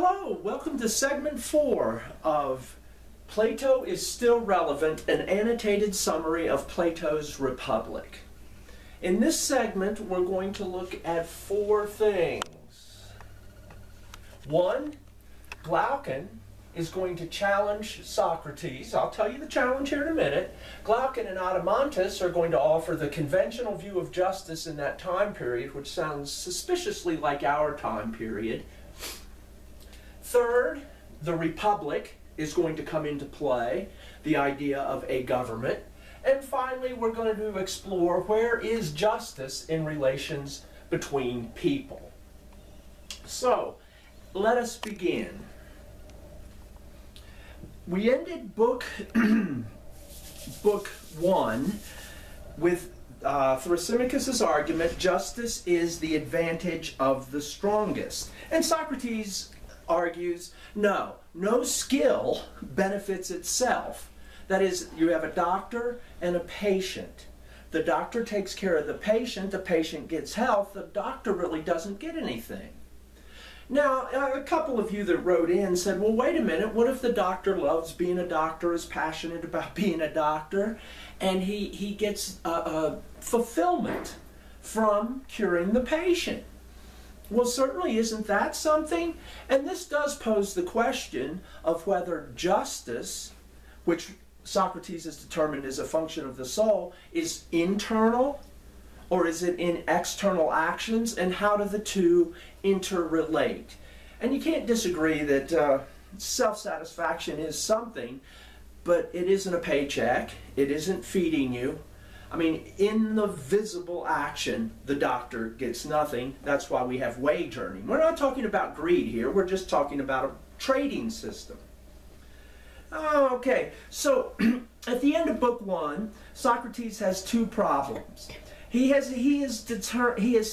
Hello, welcome to segment 4 of Plato is Still Relevant, an annotated summary of Plato's Republic. In this segment, we're going to look at 4 things. 1, Glaucon is going to challenge Socrates. I'll tell you the challenge here in a minute. Glaucon and Adeimantus are going to offer the conventional view of justice in that time period, which sounds suspiciously like our time period. 3rd, the Republic is going to come into play, the idea of a government. And finally, we're going to explore where is justice in relations between people. So, let us begin. We ended book 1 with Thrasymachus' argument, justice is the advantage of the strongest. And Socrates argues, no skill benefits itself. That is, you have a doctor and a patient. The doctor takes care of the patient gets health, the doctor really doesn't get anything. Now, a couple of you that wrote in said, well, wait a minute, what if the doctor loves being a doctor, is passionate about being a doctor, and he gets fulfillment from curing the patient? Well, certainly isn't that something? And this does pose the question of whether justice, which Socrates has determined is a function of the soul, is internal or is it in external actions, and how do the two interrelate? And you can't disagree that self-satisfaction is something, but it isn't a paycheck, it isn't feeding you. I mean, in the visible action, the doctor gets nothing. That's why we have wage earning. We're not talking about greed here. We're just talking about a trading system. Okay, so at the end of book 1, Socrates has 2 problems. He has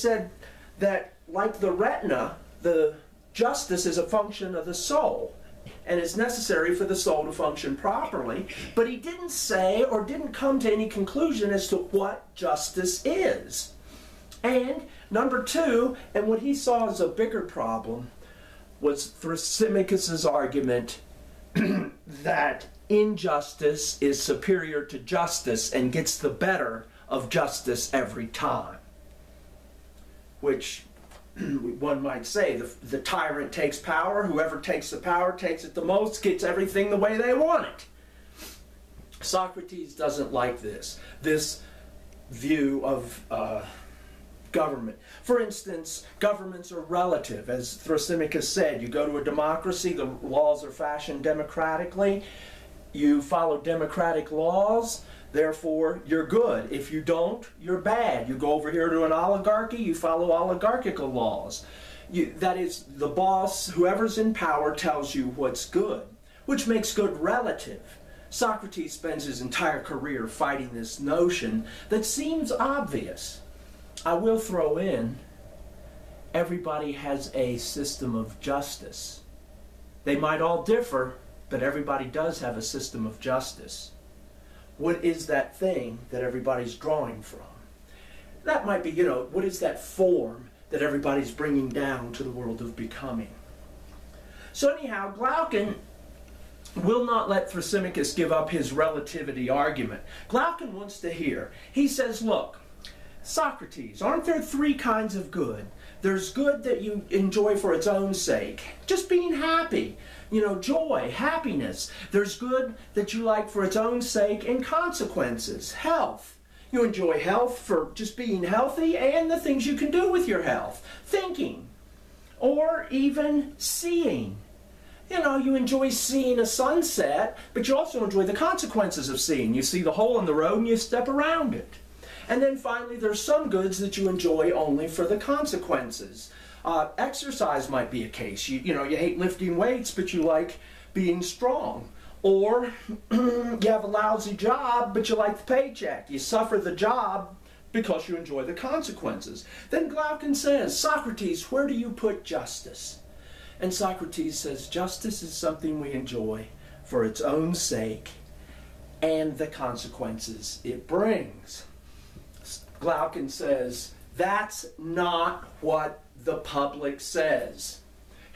said that, like the retina, the justice is a function of the soul, and it's necessary for the soul to function properly, but he didn't say or didn't come to any conclusion as to what justice is. And number 2, and what he saw as a bigger problem, was Thrasymachus' argument that injustice is superior to justice and gets the better of justice every time. Which one might say, the tyrant takes power, whoever takes the power takes it the most, gets everything the way they want it. Socrates doesn't like this view of government. For instance, governments are relative. As Thrasymachus said, you go to a democracy, the laws are fashioned democratically, you follow democratic laws, therefore you're good. If you don't, you're bad. You go over here to an oligarchy, you follow oligarchical laws. That is, the boss, whoever's in power, tells you what's good, which makes good relative. Socrates spends his entire career fighting this notion that seems obvious. I will throw in, everybody has a system of justice. They might all differ, but everybody does have a system of justice. What is that thing that everybody's drawing from? That might be, what is that form that everybody's bringing down to the world of becoming? So anyhow, Glaucon will not let Thrasymachus give up his relativity argument. Glaucon wants to hear. He says, look, Socrates, aren't there 3 kinds of good? There's good that you enjoy for its own sake, just being happy, joy, happiness. There's good that you like for its own sake and consequences, health. You enjoy health for just being healthy and the things you can do with your health, thinking, or even seeing. You enjoy seeing a sunset, but you also enjoy the consequences of seeing. You see the hole in the road and you step around it. And then finally, there's some goods that you enjoy only for the consequences. Exercise might be a case. You hate lifting weights, but you like being strong. Or you have a lousy job, but you like the paycheck. You suffer the job because you enjoy the consequences. Then Glaucon says, Socrates, where do you put justice? And Socrates says, justice is something we enjoy for its own sake and the consequences it brings. Glaucon says, that's not what the public says.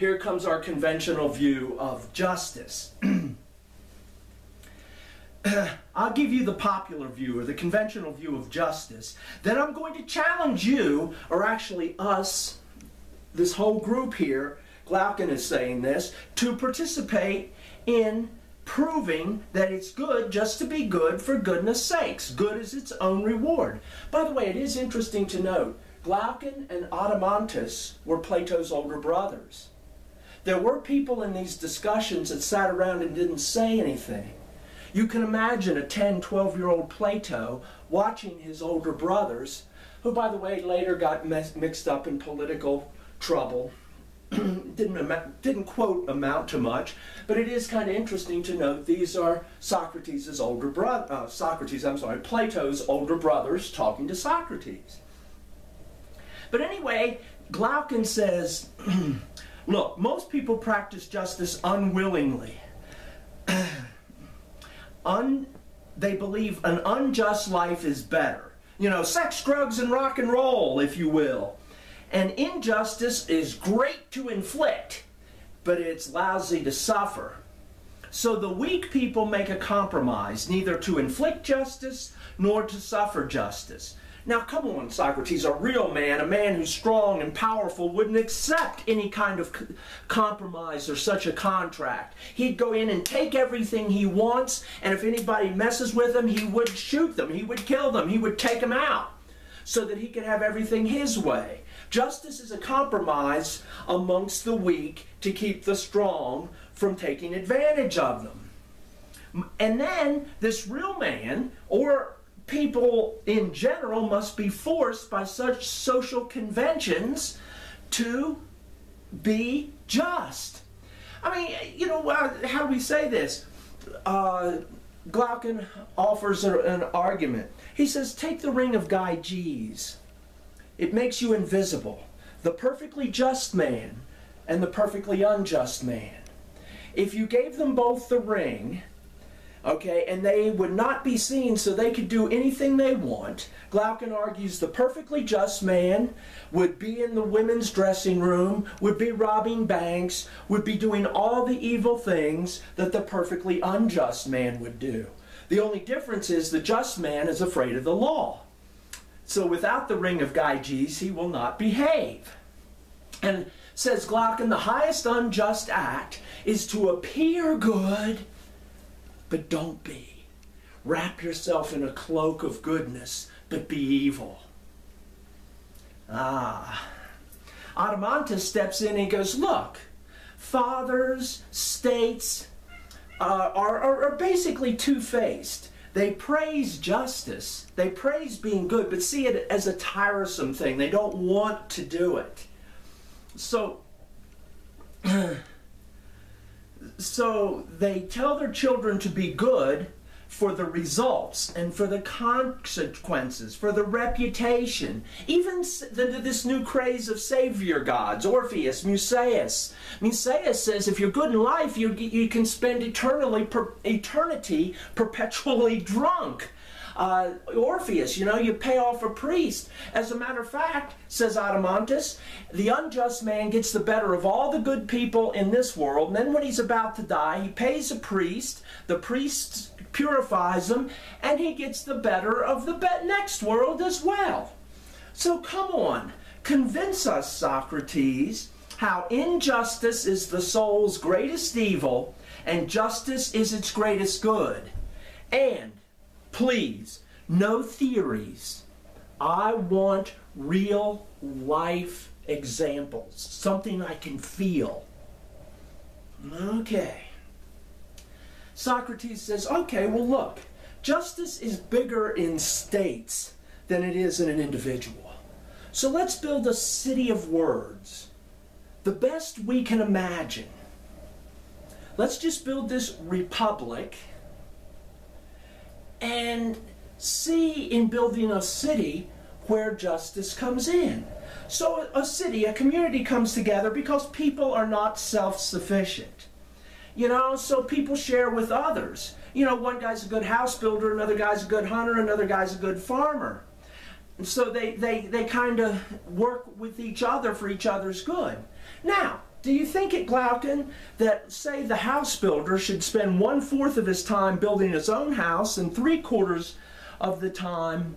here comes our conventional view of justice. I'll give you the popular view, or the conventional view of justice. Then I'm going to challenge you, or actually us, this whole group here, Glaucon is saying this, to participate in proving that it's good just to be good for goodness sakes. Good is its own reward. By the way, it is interesting to note, Glaucon and Adeimantus were Plato's older brothers. There were people in these discussions that sat around and didn't say anything. You can imagine a 10, 12-year-old Plato watching his older brothers, who, by the way, later got mixed up in political trouble. didn't quote amount to much, but it is kind of interesting to note these are Plato's older brothers talking to Socrates. But anyway, Glaucon says, look, most people practice justice unwillingly. They believe an unjust life is better. You know, sex, drugs, and rock and roll, if you will. And injustice is great to inflict, but it's lousy to suffer. So the weak people make a compromise, neither to inflict justice nor to suffer justice. Now, come on, Socrates, a real man, a man who's strong and powerful, wouldn't accept any kind of compromise or such a contract. He'd go in and take everything he wants, and if anybody messes with him, he would shoot them, he would kill them, he would take them out, so that he could have everything his way. Justice is a compromise amongst the weak to keep the strong from taking advantage of them. And then this real man, or people in general, must be forced by such social conventions to be just. I mean, you know, how do we say this? Glaucon offers an argument. He says, take the ring of Gyges. It makes you invisible. The perfectly just man and the perfectly unjust man. If you gave them both the ring, okay, and they would not be seen so they could do anything they want, Glaucon argues the perfectly just man would be in the women's dressing room, would be robbing banks, would be doing all the evil things that the perfectly unjust man would do. The only difference is the just man is afraid of the law. So without the ring of Gyges, he will not behave. And says Glaucon, the highest unjust act is to appear good, but don't be. Wrap yourself in a cloak of goodness, but be evil. Adeimantus steps in and goes, look, fathers, states are basically two-faced. They praise justice, they praise being good, but see it as a tiresome thing. They don't want to do it. So they tell their children to be good for the results and for the consequences, for the reputation. Even this new craze of savior gods, Orpheus, Musaeus. Musaeus says if you're good in life, you can spend eternity perpetually drunk. Orpheus, you know, you pay off a priest. As a matter of fact, says Adeimantus, the unjust man gets the better of all the good people in this world, and then when he's about to die, he pays a priest, the priest purifies him, and he gets the better of the next world as well. So come on, convince us, Socrates, how injustice is the soul's greatest evil, and justice is its greatest good. And please, no theories. I want real life examples, something I can feel. Okay. Socrates says, okay, well look, justice is bigger in states than it is in an individual. So let's build a city of words, the best we can imagine. Let's just build this republic and see in building a city where justice comes in. So a city, a community comes together because people are not self-sufficient. You know, so people share with others. You know, one guy's a good house builder, another guy's a good hunter, another guy's a good farmer. So they kind of work with each other for each other's good. Now, Do you think at Glaucon that, say, the house builder should spend 1/4 of his time building his own house and 3/4 of the time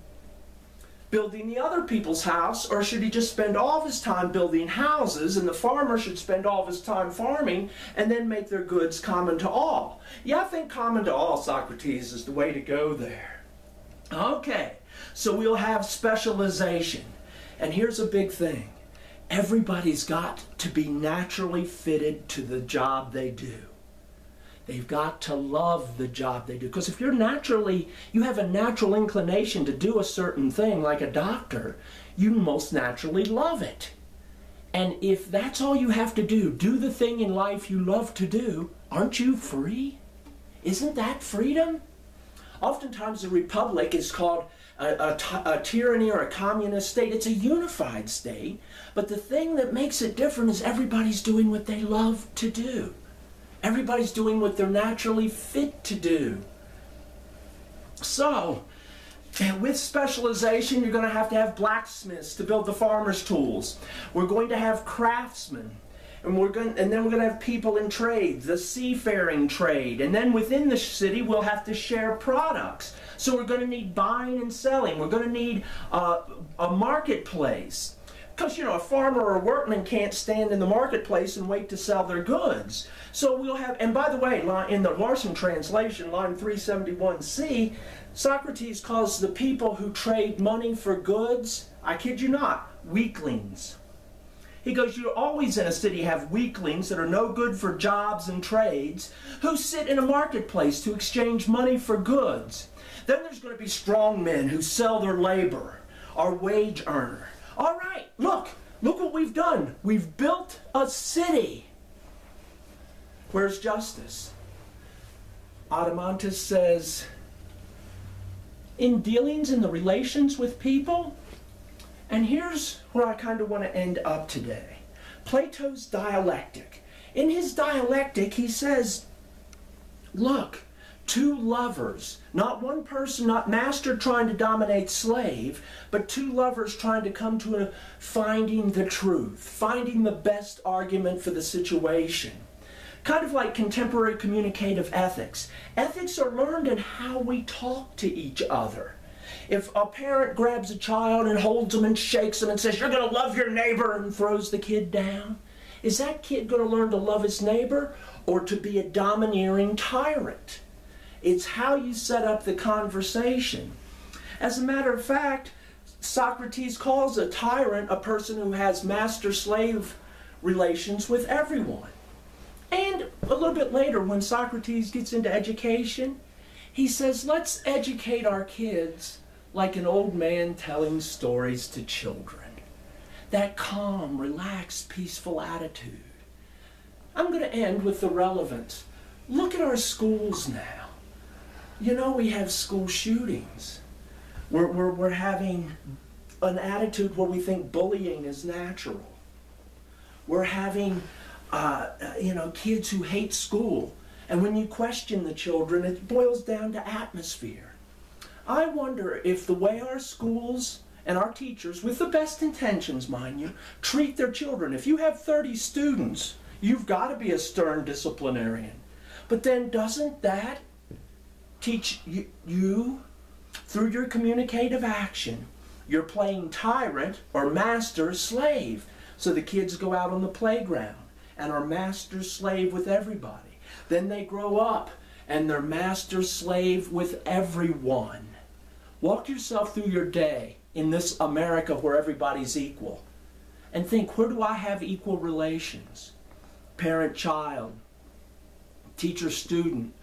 building the other people's house, or should he just spend all of his time building houses, and the farmer should spend all of his time farming and then make their goods common to all? Yeah, I think common to all, Socrates, is the way to go there. Okay, so we'll have specialization. And here's a big thing. Everybody's got to be naturally fitted to the job they do. They've got to love the job they do. Because if you have a natural inclination to do a certain thing, like a doctor, you most naturally love it. And if that's all you have to do the thing in life you love to do, aren't you free? Isn't that freedom? Oftentimes the republic is called a tyranny or a communist state. It's a unified state. But the thing that makes it different is everybody's doing what they love to do. Everybody's doing what they're naturally fit to do. So, with specialization, you're going to have blacksmiths to build the farmer's tools. We're going to have craftsmen. And then we're going to have people in trades, the seafaring trade. And then within the city, we'll have to share products. So we're going to need buying and selling. We're going to need a marketplace. Because, you know, a farmer or a workman can't stand in the marketplace and wait to sell their goods. So we'll have, and by the way, in the Larson translation, line 371c, Socrates calls the people who trade money for goods, I kid you not, weaklings. He goes, you always in a city have weaklings that are no good for jobs and trades who sit in a marketplace to exchange money for goods. Then there's going to be strong men who sell their labor, our wage earner. All right, look what we've done. We've built a city. Where's justice? Adeimantus says, in dealings in the relations with people, and here's where I kind of want to end up today. Plato's dialectic. In his dialectic, he says, look, two lovers, not one person, not master trying to dominate slave, but two lovers trying to come to finding the truth, finding the best argument for the situation. Kind of like contemporary communicative ethics. Ethics are learned in how we talk to each other. If a parent grabs a child and holds them and shakes them and says, you're going to love your neighbor, and throws the kid down, is that kid going to learn to love his neighbor or to be a domineering tyrant? It's how you set up the conversation. As a matter of fact, Socrates calls a tyrant a person who has master-slave relations with everyone. And a little bit later, when Socrates gets into education, he says, let's educate our kids like an old man telling stories to children. That calm, relaxed, peaceful attitude. I'm going to end with the relevance. Look at our schools now. You know, we have school shootings. We're having an attitude where we think bullying is natural. We're having, kids who hate school. And when you question the children, it boils down to atmosphere. I wonder if the way our schools and our teachers, with the best intentions, mind you, treat their children. If you have 30 students, you've got to be a stern disciplinarian. But then doesn't that teach you, through your communicative action, you're playing tyrant or master-slave. So the kids go out on the playground and are master-slave with everybody. Then they grow up and they're master-slave with everyone. Walk yourself through your day in this America where everybody's equal and think, where do I have equal relations? Parent-child, teacher-student,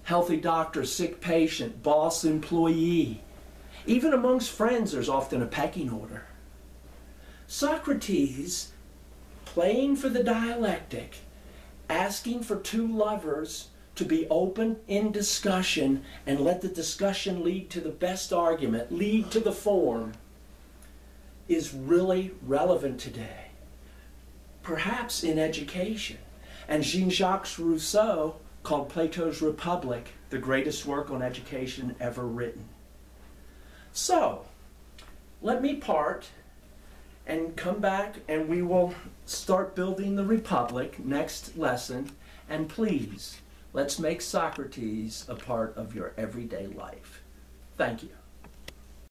healthy doctor, sick patient, boss-employee. Even amongst friends, there's often a pecking order. Socrates, playing for the dialectic, asking for two lovers to be open in discussion and let the discussion lead to the best argument, lead to the form, is really relevant today. Perhaps in education. And Jean-Jacques Rousseau called Plato's Republic the greatest work on education ever written. So, let me part and come back and we will start building the Republic next lesson. And please, let's make Socrates a part of your everyday life. Thank you.